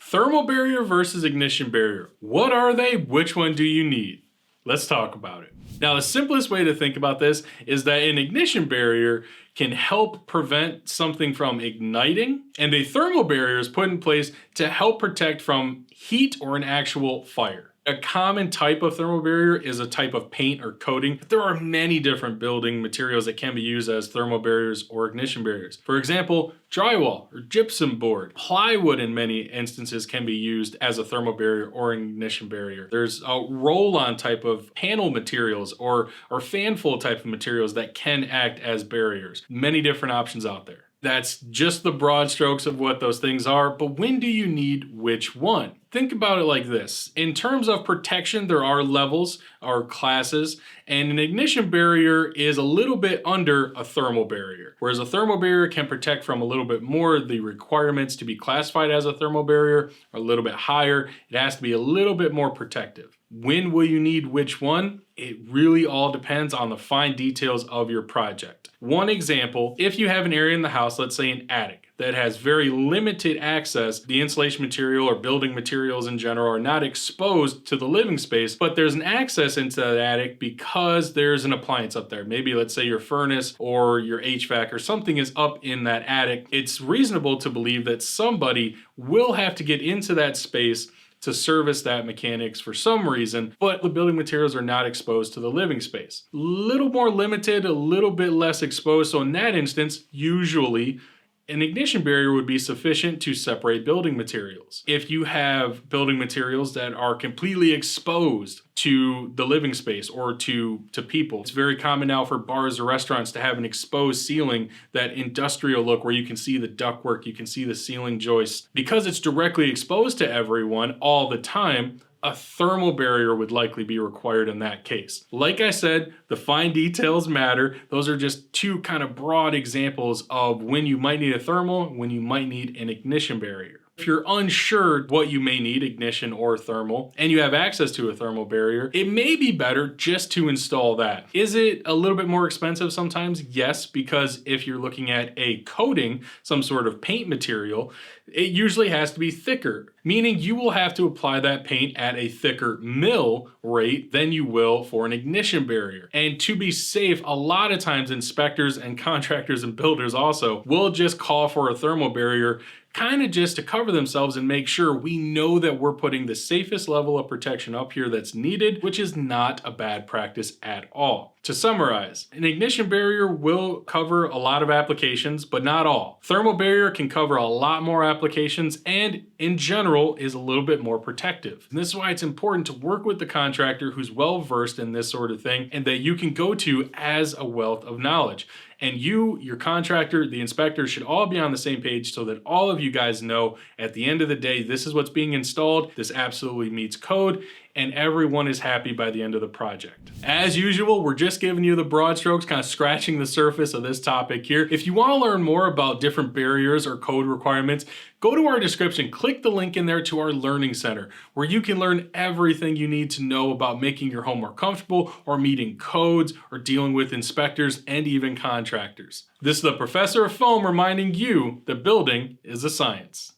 Thermal barrier versus ignition barrier. What are they? Which one do you need? Let's talk about it. Now, the simplest way to think about this is that an ignition barrier can help prevent something from igniting, and a thermal barrier is put in place to help protect from heat or an actual fire. A common type of thermal barrier is a type of paint or coating, but there are many different building materials that can be used as thermal barriers or ignition barriers. For example, drywall or gypsum board, plywood in many instances can be used as a thermal barrier or ignition barrier. There's a roll-on type of panel materials or fanfold type of materials that can act as barriers. Many different options out there. That's just the broad strokes of what those things are, but when do you need which one? Think about it like this. In terms of protection, there are levels or classes, and an ignition barrier is a little bit under a thermal barrier. Whereas a thermal barrier can protect from a little bit more, the requirements to be classified as a thermal barrier are a little bit higher. It has to be a little bit more protective. When will you need which one? It really all depends on the fine details of your project. One example, if you have an area in the house, let's say an attic, that has very limited access, the insulation material or building materials in general are not exposed to the living space, but there's an access into that attic because there's an appliance up there. Maybe let's say your furnace or your HVAC or something is up in that attic. It's reasonable to believe that somebody will have to get into that space to service that mechanics for some reason, but the building materials are not exposed to the living space. A little more limited, a little bit less exposed. So in that instance, usually an ignition barrier would be sufficient to separate building materials. If you have building materials that are completely exposed to the living space or to people, it's very common now for bars or restaurants to have an exposed ceiling, that industrial look where you can see the ductwork, you can see the ceiling joists. Because it's directly exposed to everyone all the time, a thermal barrier would likely be required in that case. Like I said, the fine details matter. Those are just two kind of broad examples of when you might need a thermal, when you might need an ignition barrier. If you're unsure what you may need, ignition or thermal, and you have access to a thermal barrier, it may be better just to install that. Is it a little bit more expensive sometimes? Yes, because if you're looking at a coating, some sort of paint material, it usually has to be thicker, meaning you will have to apply that paint at a thicker mill rate than you will for an ignition barrier. And to be safe, a lot of times inspectors and contractors and builders also will just call for a thermal barrier kind of just to cover themselves and make sure we know that we're putting the safest level of protection up here that's needed, which is not a bad practice at all. To summarize, an ignition barrier will cover a lot of applications, but not all. Thermal barrier can cover a lot more applications and in general is a little bit more protective. And this is why it's important to work with the contractor who's well versed in this sort of thing and that you can go to as a wealth of knowledge. And you, your contractor, the inspector should all be on the same page so that all of you guys know at the end of the day, this is what's being installed, this absolutely meets code, and everyone is happy by the end of the project. As usual, we're just giving you the broad strokes, kind of scratching the surface of this topic here. If you want to learn more about different barriers or code requirements, go to our description, click the link in there to our learning center, where you can learn everything you need to know about making your home more comfortable or meeting codes or dealing with inspectors and even contractors. This is the Professor of Foam reminding you that building is a science.